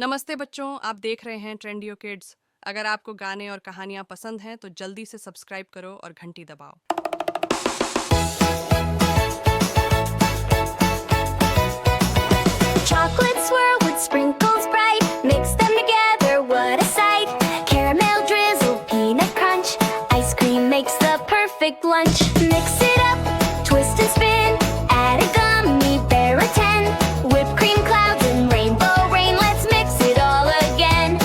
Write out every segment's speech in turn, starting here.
नमस्ते बच्चों, आप देख रहे हैं ट्रेंडियो किड्स। अगर आपको गाने और कहानियाँ पसंद हैं तो जल्दी से सब्सक्राइब करो और घंटी दबाओ। Chocolate swirl with sprinkles bright, mix them together, what a sight. Caramel drizzle, peanut crunch, ice cream makes the perfect lunch. Mix it up, twist and spin, add a gummy bear or 10. Whipped cream clouds and rainbow rain, let's mix it all again.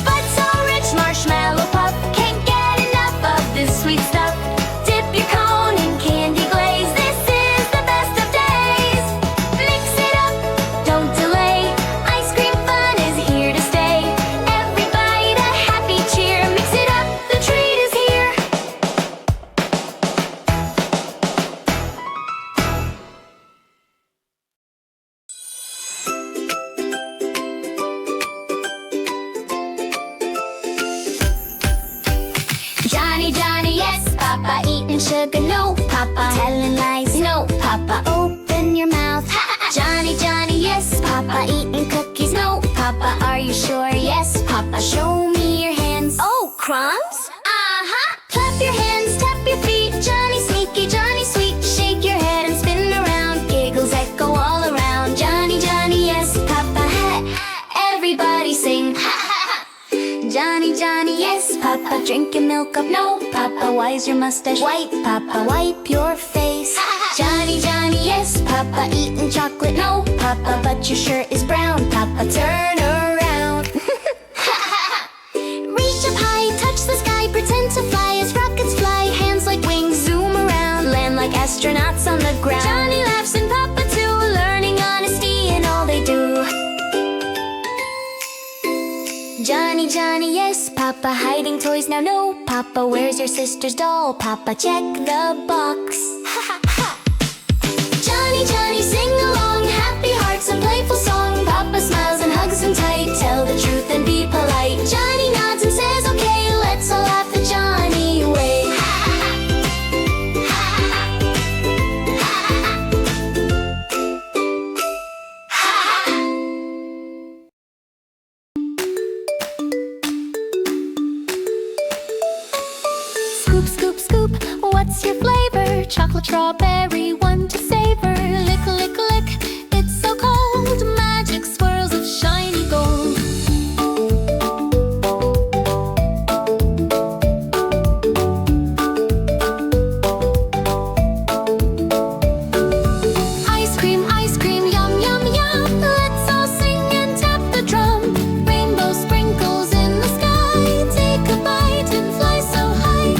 But so rich, marshmallow puff, can't get enough of this sweet stuff. Dip your cone in candy glaze, this is the best of days. Mix it up, don't delay, ice cream fun is here to stay. Every bite a happy cheer, mix it up, the treat is here. Johnny, Johnny, yes, Papa, eating sugar, no, Papa, telling lies, no, Papa, open your mouth. Johnny, Johnny, yes, Papa, eating cookies, no, Papa, are you sure? Yes, Papa, show me your hands. Oh, crumbs? Uh-huh. Clap your hands, tap your feet, Johnny sneaky, Johnny sweet, shake your head and spin around, giggles echo all around. Johnny, Johnny, yes, Papa, everybody sing. Johnny, Johnny, yes, Papa, drinking milk up, no, Papa, why's your mustache white? Papa, wipe your face. Johnny, Johnny, yes, Papa, eating chocolate, no, Papa, but your shirt is brown. Papa, turn around. Reach up high, touch the sky, pretend to fly as rockets fly, hands like wings, zoom around, land like astronauts on the ground. Johnny laughs and Papa too, learning honesty in all they do. Johnny, Johnny, yes, Papa, hiding toys now, no, Papa, where's your sister's doll? Papa, check the box. Johnny, Johnny, sing along, happy hearts, a playful song. Papa smiles and hugs him tight, tell the truth and be polite. Johnny nods and says, okay, let's all laugh the Johnny way. Scoop, scoop, scoop, what's your flavor? Chocolate, strawberry, one to savor. Lick, lick, lick, it's so cold. Magic swirls of shiny gold. Ice cream, yum, yum, yum. Let's all sing and tap the drum. Rainbow sprinkles in the sky. Take a bite and fly so high.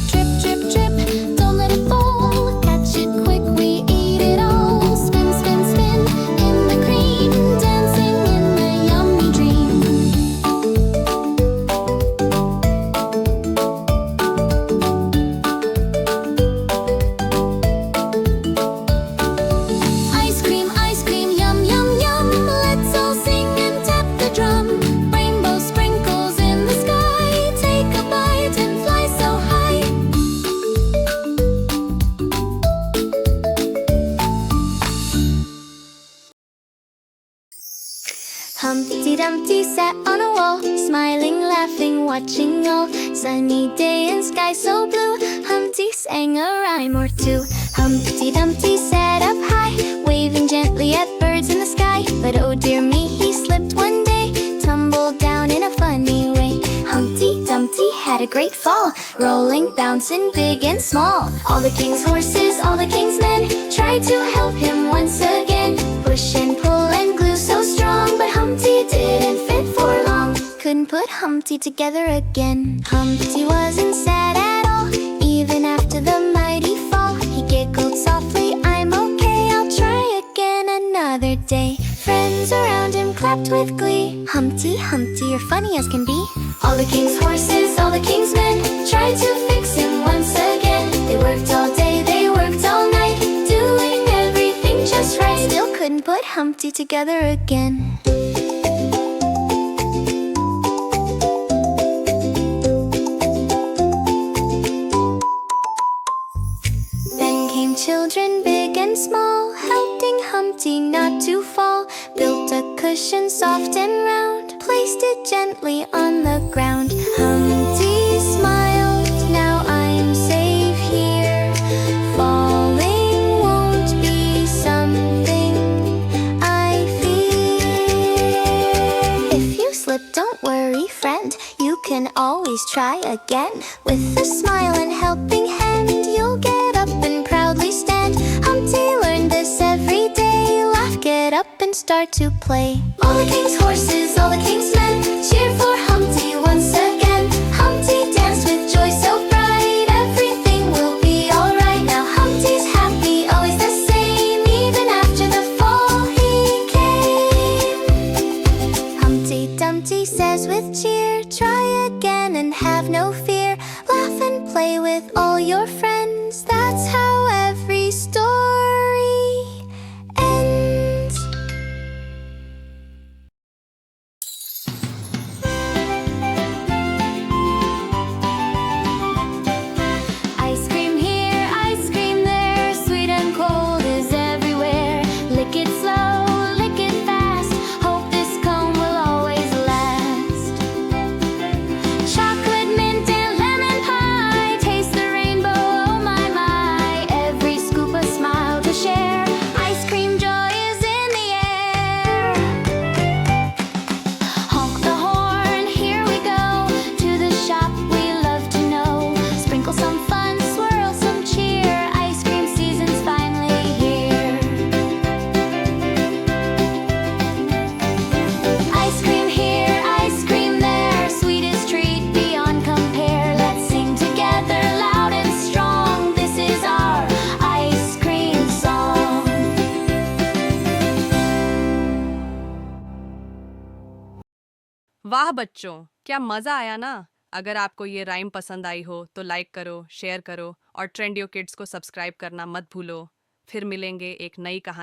Drip, drip, drip, don't let it fall. Catch it quick, we eat it all. Spin, spin, spin in the cream, dancing in a yummy dream. Ice cream, yum, yum, yum. Let's all sing and tap the drum. Rainbow sprinkles in the sky. Take a bite and fly so high. Humpty Dumpty sat on a wall, smiling, laughing, watching all. Sunny day and sky so blue, Humpty sang a rhyme or two. Humpty Dumpty sat up high, waving gently at birds in the sky. But oh dear me, he slipped one day, tumbled down in a funny way. Humpty Dumpty had a great fall, rolling, bouncing, big and small. All the king's horses, all the king's men tried to help him once again. Push and pull and glue so strong, but Humpty didn't fit for long. Couldn't put Humpty together again. Humpty wasn't sad at all, even after the mighty fall. He giggled softly, I'm okay, I'll try again another day. Friends around him clapped with glee. Humpty, Humpty, you're funny as can be. All the king's horses, all the king's men tried to fix him once again. They worked all day, they worked all night, doing everything just right. Still couldn't put Humpty together again. Then came children big and small, Humpty not to fall, built a cushion soft and round, placed it gently on the ground. Humpty smiled, now I'm safe here. Falling won't be something I fear. If you slip, don't worry, friend, you can always try again. With a smile and helping hand, you'll get up and proudly stand. Humpty learned this every day. Laugh, get up and start to play. All the king's horses, all the king's men, cheered for Humpty once again. Humpty danced with joy so bright, everything will be alright. Now Humpty's happy, always the same, even after the fall he came. Humpty Dumpty says with cheer, try again and have no fear. Laugh and play with all your friends, that's how every story ends. Ice cream here, ice cream there, sweet and cold is everywhere. Lick it slow, lick it fast, hope this cone will always last. Chocolate, mint and lemon pie, taste the rainbow, oh my my. Every scoop a smile to share, ice cream joy is in the air. Honk the horn, here we go, to the shop we love to know. Sprinkle some fun, swirl some cheer, ice cream season's finally here. Ice cream here, ice cream there, sweetest treat beyond compare. Let's sing together loud and strong, this is our ice cream song. वाह बच्चों, क्या मज़ा आया ना। अगर आपको ये rhyme पसंद आई हो तो लाइक करो, शेयर करो और ट्रेंडियो किड्स को सब्सक्राइब करना मत भूलो। फिर मिलेंगे एक नई कहानी।